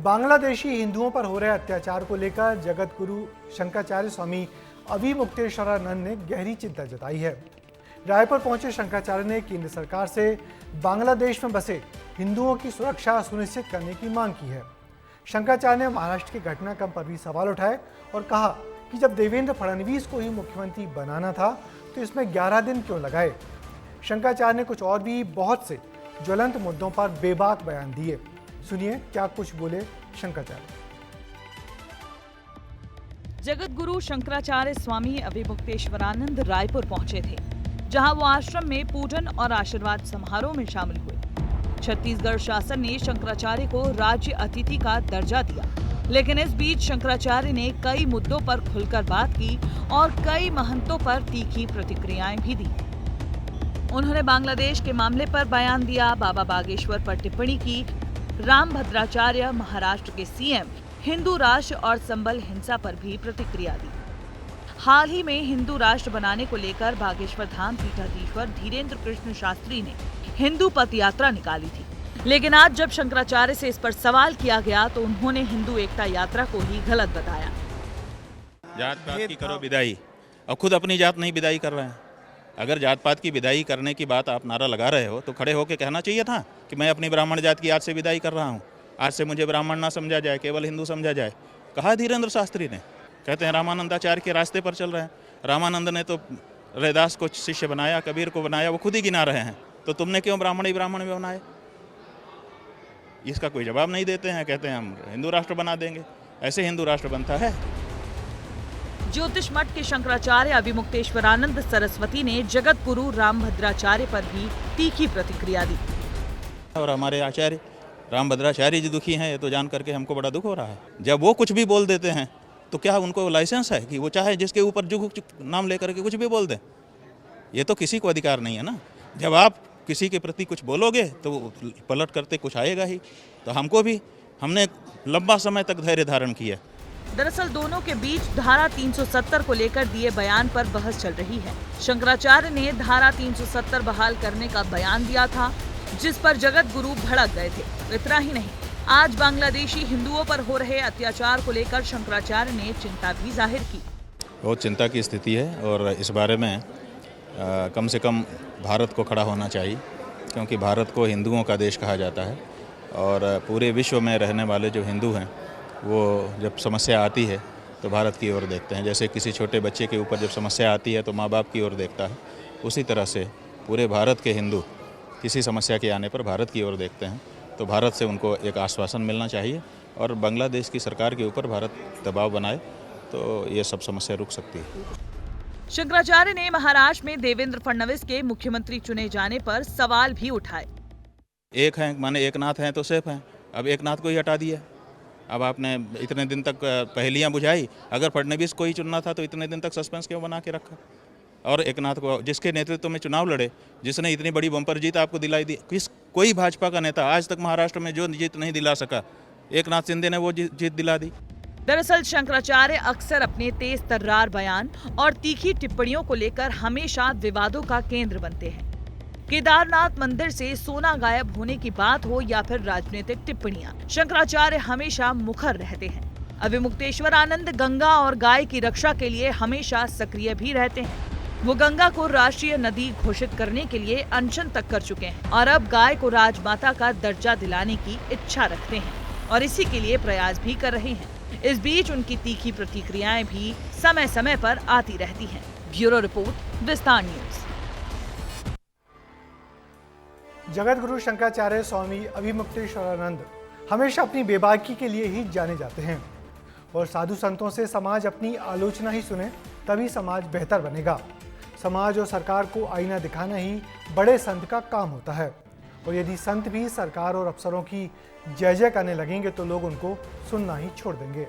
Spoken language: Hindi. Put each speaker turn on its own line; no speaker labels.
बांग्लादेशी हिंदुओं पर हो रहे अत्याचार को लेकर जगत गुरु शंकराचार्य स्वामी अविमुक्तेश्वरानंद ने गहरी चिंता जताई है। रायपुर पहुंचे शंकराचार्य ने केंद्र सरकार से बांग्लादेश में बसे हिंदुओं की सुरक्षा सुनिश्चित करने की मांग की है। शंकराचार्य ने महाराष्ट्र के घटनाक्रम पर भी सवाल उठाए और कहा कि जब देवेंद्र फडणवीस को ही मुख्यमंत्री बनाना था तो इसमें 11 दिन क्यों लगाए। शंकराचार्य ने कुछ और भी बहुत से ज्वलंत मुद्दों पर बेबाक बयान दिए। सुनिए क्या कुछ बोले शंकराचार्य।
जगत गुरु शंकराचार्य स्वामी अविमुक्तेश्वरानंद रायपुर पहुंचे थे, जहां वो आश्रम में पूजन और आशीर्वाद समारोह में शामिल हुए। छत्तीसगढ़ शासन ने शंकराचार्य को राज्य अतिथि का दर्जा दिया, लेकिन इस बीच शंकराचार्य ने कई मुद्दों पर खुलकर बात की और कई महंतों पर तीखी प्रतिक्रियाएं भी दी। उन्होंने बांग्लादेश के मामले पर बयान दिया, बाबा बागेश्वर पर टिप्पणी की, रामभद्राचार्य महाराष्ट्र के सीएम, हिंदू राष्ट्र और संबल हिंसा पर भी प्रतिक्रिया दी। हाल ही में हिंदू राष्ट्र बनाने को लेकर बागेश्वर धाम पीठाधीश्वर धीरेन्द्र कृष्ण शास्त्री ने हिंदू पथ यात्रा निकाली थी, लेकिन आज जब शंकराचार्य से इस पर सवाल किया गया तो उन्होंने हिंदू एकता यात्रा को ही गलत बताया।
जात पात की करो विदाई, और खुद अपनी जात नहीं विदाई कर रहे हैं। अगर जात पात की विदाई करने की बात आप नारा लगा रहे हो तो खड़े होकर कहना चाहिए था कि मैं अपनी ब्राह्मण जात की आज से विदाई कर रहा हूँ, आज से मुझे ब्राह्मण ना समझा जाए, केवल हिंदू समझा जाए। कहा धीरेन्द्र शास्त्री ने, कहते हैं रामानंदाचार्य के रास्ते पर चल रहे हैं। रामानंद ने तो रैदास को शिष्य बनाया, कबीर को बनाया, वो खुद ही गिना रहे हैं, तो तुमने क्यों ब्राह्मण ही ब्राह्मण में बनाए? इसका कोई जवाब नहीं देते हैं, कहते हैं हम हिंदू राष्ट्र बना देंगे। ऐसे हिंदू राष्ट्र बनता है?
ज्योतिष मठ के शंकराचार्य अविमुक्तेश्वरानंद सरस्वती ने जगत गुरु रामभद्राचार्य पर भी तीखी प्रतिक्रिया दी।
और हमारे आचार्य रामभद्राचार्य जी दुखी हैं, ये तो जान करके हमको बड़ा दुख हो रहा है। जब वो कुछ भी बोल देते हैं तो क्या उनको लाइसेंस है कि वो चाहे जिसके ऊपर जुग नाम लेकर के कुछ भी बोल दें? ये तो किसी को अधिकार नहीं है ना। जब आप किसी के प्रति कुछ बोलोगे तो वो पलट करते कुछ आएगा ही। तो हमको भी, हमने लंबा समय तक धैर्य धारण किया।
दरअसल दोनों के बीच धारा 370 को लेकर दिए बयान पर बहस चल रही है। शंकराचार्य ने धारा 370 बहाल करने का बयान दिया था, जिस पर जगत गुरु भड़क गए थे। इतना ही नहीं, आज बांग्लादेशी हिंदुओं पर हो रहे अत्याचार को लेकर शंकराचार्य ने चिंता भी जाहिर की।
बहुत चिंता की स्थिति है और इस बारे में कम से कम भारत को खड़ा होना चाहिए, क्योंकि भारत को हिंदुओं का देश कहा जाता है और पूरे विश्व में रहने वाले जो हिंदू हैं वो जब समस्या आती है तो भारत की ओर देखते हैं। जैसे किसी छोटे बच्चे के ऊपर जब समस्या आती है तो माँ बाप की ओर देखता है, उसी तरह से पूरे भारत के हिंदू किसी समस्या के आने पर भारत की ओर देखते हैं। तो भारत से उनको एक आश्वासन मिलना चाहिए और बांग्लादेश की सरकार के ऊपर भारत दबाव बनाए तो ये सब समस्या रुक सकती है।
शंकराचार्य ने महाराष्ट्र में देवेंद्र फडणवीस के मुख्यमंत्री चुने जाने पर सवाल भी उठाए।
एक हैं, माने एक नाथ हैं तो सेफ हैं। अब एक नाथ को ही हटा दिया। अब आपने इतने दिन तक पहेलियां बुझाई। अगर फडणवीस को ही चुनना था तो इतने दिन तक सस्पेंस क्यों बना के रखा? और एक नाथ को, जिसके नेतृत्व में चुनाव लड़े, जिसने इतनी बड़ी बम्पर जीत आपको दिलाई दी, कोई भाजपा का नेता आज तक महाराष्ट्र में जो जीत नहीं दिला सका, एक नाथ शिंदे ने वो जीत दिला दी।
दरअसल शंकराचार्य अक्सर अपने तेज तर्रार बयान और तीखी टिप्पणियों को लेकर हमेशा विवादों का केंद्र बनते हैं। केदारनाथ मंदिर से सोना गायब होने की बात हो या फिर राजनीतिक टिप्पणियां, शंकराचार्य हमेशा मुखर रहते हैं। अविमुक्तेश्वरानंद गंगा और गाय की रक्षा के लिए हमेशा सक्रिय भी रहते हैं। वो गंगा को राष्ट्रीय नदी घोषित करने के लिए अनशन तक कर चुके हैं और अब गाय को राजमाता का दर्जा दिलाने की इच्छा रखते हैं और इसी के लिए प्रयास भी कर रहे हैं। इस बीच उनकी तीखी प्रतिक्रियाएं भी समय समय पर आती रहती हैं। ब्यूरो रिपोर्ट, विस्तार न्यूज।
जगत गुरु शंकराचार्य स्वामी अविमुक्तेश्वरानंद हमेशा अपनी बेबाकी के लिए ही जाने जाते हैं और साधु संतों से समाज अपनी आलोचना ही सुने तभी समाज बेहतर बनेगा। समाज और सरकार को आईना दिखाना ही बड़े संत का काम होता है और यदि संत भी सरकार और अफसरों की जय जय करने लगेंगे तो लोग उनको सुनना ही छोड़ देंगे।